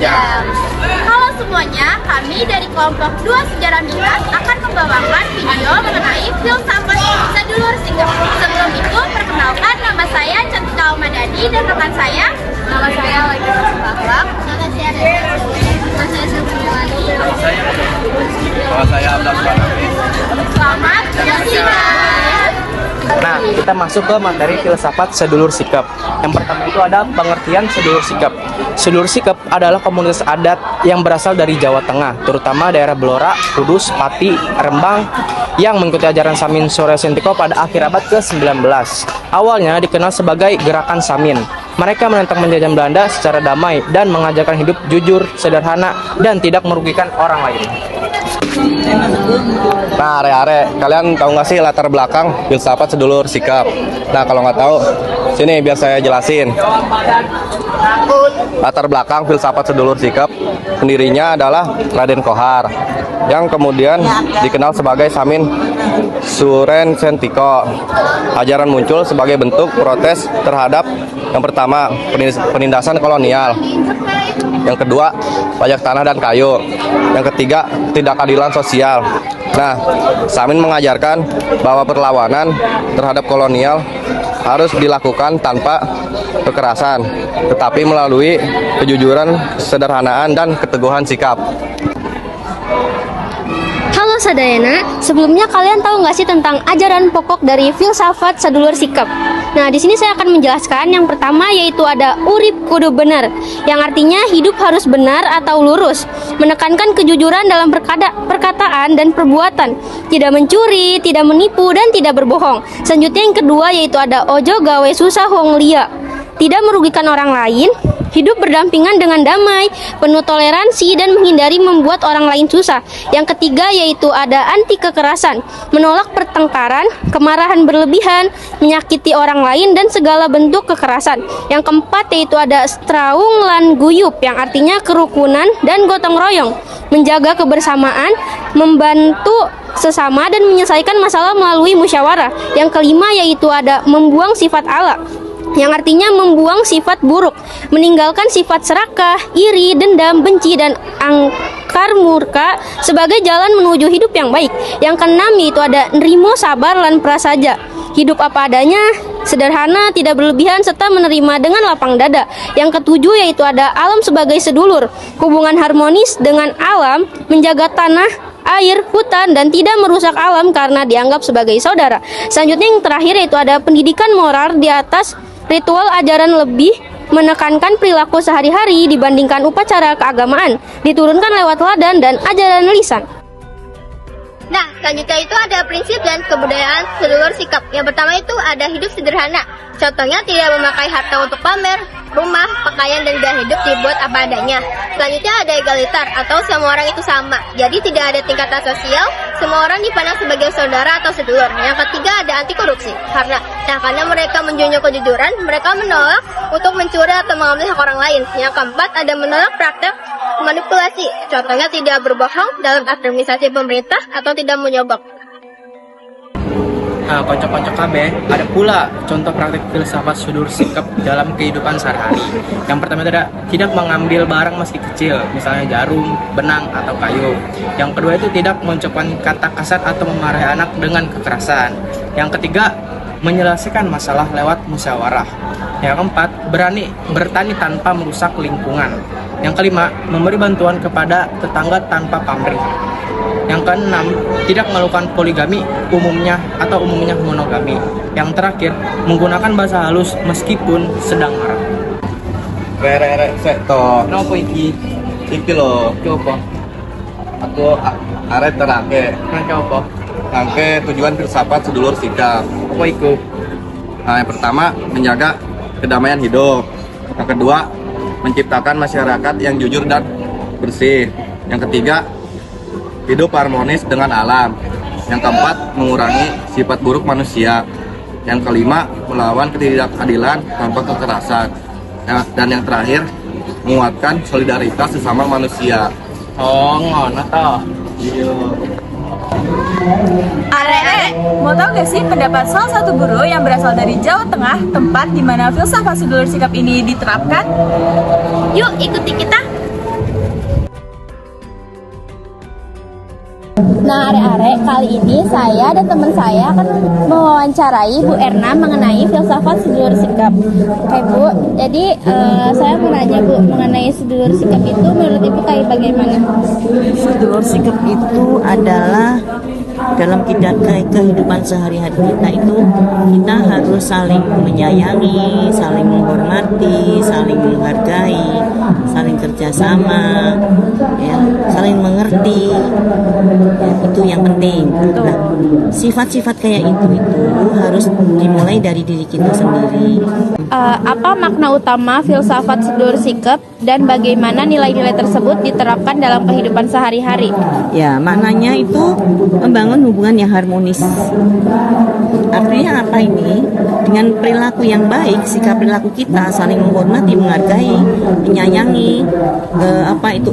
jam. Halo semuanya, kami dari kelompok 2 Sejarah Miras akan membawakan video mengenai filsafat sedulur sikap. Sebelum itu, perkenalkan nama saya Cantika Almadani dan rekan saya. Nama saya Lagi Akhlak. Nama saya Nama saya Sylviani. Nama saya Abdul Subhanafi. Selamat menyaksikan. Nah, kita masuk ke materi filsafat sedulur sikap. Yang pertama itu ada pengertian sedulur sikap. Sedulur sikap adalah komunitas adat yang berasal dari Jawa Tengah, terutama daerah Blora, Kudus, Pati, Rembang, yang mengikuti ajaran Samin Surya Sentiko pada akhir abad ke-19. Awalnya dikenal sebagai Gerakan Samin. Mereka menentang penjajahan Belanda secara damai dan mengajarkan hidup jujur, sederhana, dan tidak merugikan orang lain. Nah, are-are, kalian tahu nggak sih latar belakang filsafat sedulur sikap? Nah, kalau nggak tahu, sini biar saya jelasin. Latar belakang filsafat sedulur sikap, pendirinya adalah Raden Kohar, yang kemudian dikenal sebagai Samin Suren Sentiko. Ajaran muncul sebagai bentuk protes terhadap yang pertama, penindasan kolonial. Yang kedua, pajak tanah dan kayu. Yang ketiga, ketidakadilan sosial. Nah, Samin mengajarkan bahwa perlawanan terhadap kolonial harus dilakukan tanpa kekerasan, tetapi melalui kejujuran, kesederhanaan, dan keteguhan sikap. Halo Sadayana, sebelumnya kalian tahu nggak sih tentang ajaran pokok dari filsafat sedulur sikap? Nah, di sini saya akan menjelaskan yang pertama yaitu ada urip kudu benar, yang artinya hidup harus benar atau lurus, menekankan kejujuran dalam perkataan dan perbuatan, tidak mencuri, tidak menipu, dan tidak berbohong. Selanjutnya yang kedua yaitu ada ojo gawe susah wong lia, tidak merugikan orang lain, hidup berdampingan dengan damai, penuh toleransi, dan menghindari membuat orang lain susah. Yang ketiga yaitu ada anti kekerasan, menolak pertengkaran, kemarahan berlebihan, menyakiti orang lain, dan segala bentuk kekerasan. Yang keempat yaitu ada straung lan guyup, yang artinya kerukunan dan gotong royong, menjaga kebersamaan, membantu sesama, dan menyelesaikan masalah melalui musyawarah. Yang kelima yaitu ada membuang sifat ala, yang artinya membuang sifat buruk, meninggalkan sifat serakah, iri, dendam, benci, dan angkar murka sebagai jalan menuju hidup yang baik. Yang keenam yaitu ada nrimo sabar lan prasaja, hidup apa adanya, sederhana, tidak berlebihan, serta menerima dengan lapang dada. Yang ketujuh yaitu ada alam sebagai sedulur, hubungan harmonis dengan alam, menjaga tanah, air, hutan, dan tidak merusak alam karena dianggap sebagai saudara. Selanjutnya yang terakhir yaitu ada pendidikan moral di atas ritual ajaran, lebih menekankan perilaku sehari-hari dibandingkan upacara keagamaan, diturunkan lewat teladan dan ajaran lisan. Nah, selanjutnya itu ada prinsip dan kebudayaan sedulur sikap. Yang pertama itu ada hidup sederhana. Contohnya tidak memakai harta untuk pamer, rumah, pakaian, dan gaya hidup dibuat apa adanya. Selanjutnya ada egalitar atau semua orang itu sama. Jadi tidak ada tingkatan sosial, semua orang dipandang sebagai saudara atau sedulur. Yang ketiga ada anti korupsi. Karena mereka menjunjung kejujuran, mereka menolak untuk mencuri atau mengambil hak orang lain. Yang keempat ada menolak praktek manipulasi. Contohnya tidak berbohong dalam administrasi pemerintah atau tidak menyogok. Nah, kocok-kocok KB, ada pula contoh praktik filsafat sedulur sikap dalam kehidupan sehari-hari. Yang pertama itu ada tidak mengambil barang meski kecil, misalnya jarum, benang, atau kayu. Yang kedua itu tidak mengucapkan kata kasar atau memarahi anak dengan kekerasan. Yang ketiga, menyelesaikan masalah lewat musyawarah. Yang keempat, berani bertani tanpa merusak lingkungan. Yang kelima, memberi bantuan kepada tetangga tanpa pamrih. Yang keenam, tidak melakukan poligami umumnya monogami. Yang terakhir, menggunakan bahasa halus meskipun sedang marah. Rere, sektor. Kenapa iki? Iki loh. Coba. Aku are terangke. Kenapa? Angke tujuan filsafat sedulur sikap. Apa itu? Nah, yang pertama, menjaga kedamaian hidup. Yang kedua, menciptakan masyarakat yang jujur dan bersih. Yang ketiga, hidup harmonis dengan alam. Yang keempat, mengurangi sifat buruk manusia. Yang kelima, melawan ketidakadilan tanpa kekerasan. Dan yang terakhir, menguatkan solidaritas sesama manusia. Oh, ngono toh. Iya. Are, mau tau gak sih pendapat salah satu guru yang berasal dari Jawa Tengah, tempat di mana filsafat sedulur sikap ini diterapkan? Yuk ikuti kita. Nah, are-are, kali ini saya dan teman saya akan mewawancarai Bu Erna mengenai filsafat sedulur sikap. Oke Bu, jadi saya mau nanya Bu, mengenai sedulur sikap itu menurut Ibu kayak bagaimana? Sedulur sikap itu adalah dalam kehidupan sehari-hari kita itu kita harus saling menyayangi, saling menghormati, saling menghargai, saling kerjasama, ya, saling mengerti, ya, itu yang penting. Nah, sifat-sifat kayak itu harus dimulai dari diri kita sendiri. Apa makna utama filsafat sedulur sikap dan bagaimana nilai-nilai tersebut diterapkan dalam kehidupan sehari-hari? Ya, maknanya itu membangun hubungan yang harmonis. Artinya apa ini? Dengan perilaku yang baik, sikap perilaku kita saling menghormati, menghargai, menyayangi,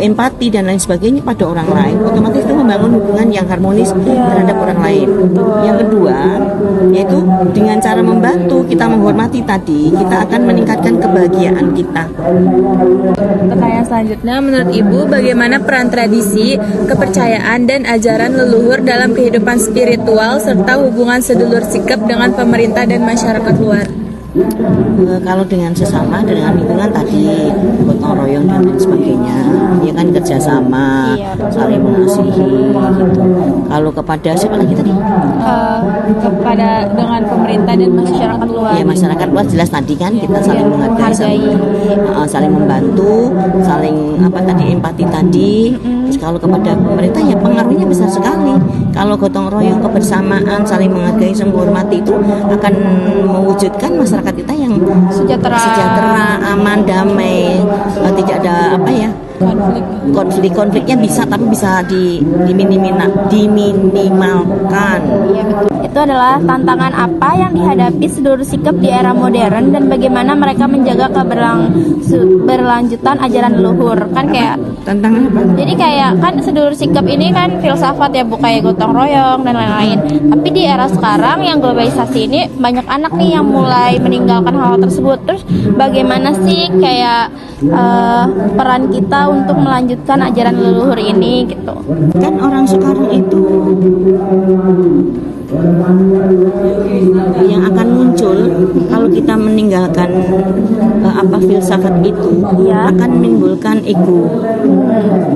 empati dan lain sebagainya pada orang lain, otomatis itu membangun hubungan yang harmonis terhadap orang lain. Yang kedua, yaitu dengan cara membantu kita menghormati tadi, kita akan meningkatkan kebahagiaan kita. Pertanyaan selanjutnya, menurut Ibu bagaimana peran tradisi, kepercayaan, dan ajaran leluhur dalam kehidupan spiritual serta hubungan sedulur sikap dengan pemerintah dan masyarakat luar? Kalau dengan sesama, dengan lingkungan tadi, gotong royong dan lain sebagainya, ya kan kerjasama, saling mengasihi gitu. Kalau kepada siapa lagi tadi? Kepada dengan pemerintah dan masyarakat luar. Ya, masyarakat luar jelas tadi kan kita saling menghargai, saling membantu, saling empati tadi. Terus kalau kepada pemerintah ya pengaruhnya besar sekali. Kalau gotong royong, kebersamaan, saling menghargai, saling menghormati itu akan mewujudkan masyarakat kita yang sejahtera, aman, damai, tidak ada konfliknya tapi bisa diminimalkan. Iya betul. Itu adalah tantangan apa yang dihadapi sedulur sikap di era modern dan bagaimana mereka menjaga berlanjutan ajaran leluhur. Kan kayak tantangan apa? Jadi kayak kan sedulur sikap ini kan filsafat ya Bu, kayak gotong royong dan lain-lain. Tapi di era sekarang yang globalisasi ini banyak anak nih yang mulai meninggalkan hal tersebut. Terus bagaimana sih kayak peran kita untuk melanjutkan ajaran leluhur ini gitu? Kan orang sekarang itu yang akan muncul kalau kita meninggalkan filsafat itu akan menimbulkan ego.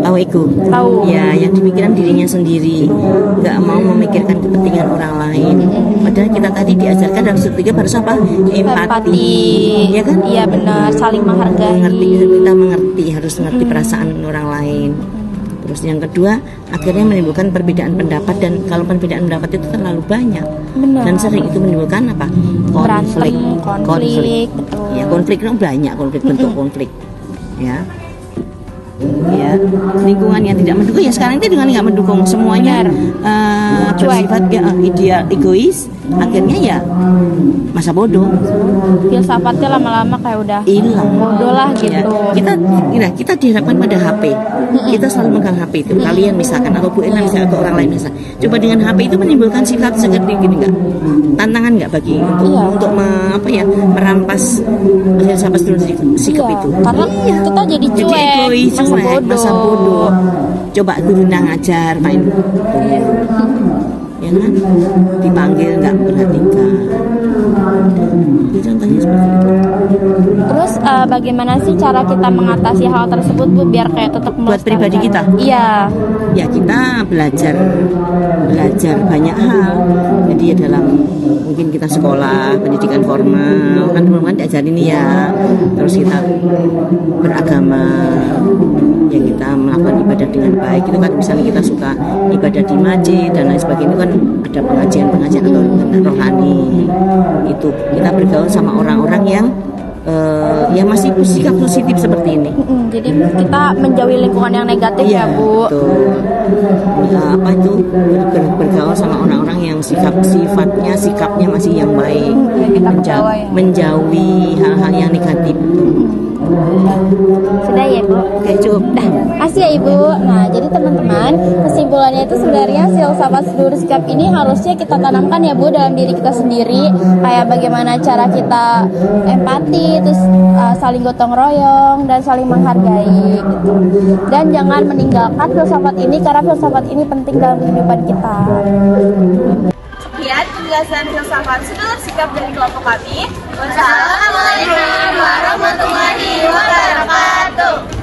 Tahu ego? Tahu. Ya, yang dipikirkan dirinya sendiri, nggak mau memikirkan kepentingan orang lain. Padahal kita tadi diajarkan dalam studi harus apa? Empati. Ya kan? Iya benar, saling menghargai. Kita mengerti, harus mengerti perasaan orang lain. Terus yang kedua, akhirnya menimbulkan perbedaan pendapat, dan kalau perbedaan pendapat itu terlalu banyak. Benar. Dan sering itu menimbulkan apa? Konflik. Ya, konflik itu banyak, bentuk konflik. Ya, lingkungan yang tidak mendukung, ya sekarang itu dengan nggak mendukung semuanya bersifat ideal, egois, akhirnya ya masa bodoh. Filsafatnya lama-lama kayak udah hilang, bodoh lah gitu. Ya, kita dihadapkan pada HP, kita selalu megang HP itu. Kalian misalkan atau Bu Ena misalkan atau orang lain misalkan, coba dengan HP itu menimbulkan sifat seperti ini nggak? Tantangan nggak bagi untuk merampas filsafat sikap itu? Karena kita jadi egois, masa bodoh. Coba guru ngajar main ya kan, dipanggil nggak perhatikan. Itu contohnya seperti itu. Terus bagaimana sih cara kita mengatasi hal tersebut Bu, biar kayak tetap buat pribadi kita? Iya. Ya kita belajar banyak hal. Jadi ya dalam mungkin kita sekolah pendidikan formal kan diajarin ya. Terus kita beragama, ya kita melakukan ibadah dengan baik. Itu kan misalnya kita suka ibadah di masjid dan lain sebagainya, itu kan ada pengajian atau rohani. Itu kita bergaul sama orang-orang yang masih sikap positif seperti ini. Jadi kita menjauhi lingkungan yang negatif ya Bu. Betul. Bergaul sama orang-orang yang sikapnya masih yang baik. Kita menjauhi hal-hal yang negatif. Sudah ya Bu? Oke, cukup. Dah, kasih ya Ibu. Nah, jadi teman-teman, kesimpulannya itu sebenarnya filsafat sedulur sikap ini harusnya kita tanamkan ya Bu dalam diri kita sendiri. Kayak bagaimana cara kita empati, terus saling gotong royong dan saling menghargai gitu. Dan jangan meninggalkan filsafat ini karena filsafat ini penting dalam kehidupan kita. Sekian penjelasan filsafat sedulur sikap dari kelompok kami. Wassalamualaikum warahmatullahi wabarakatuh.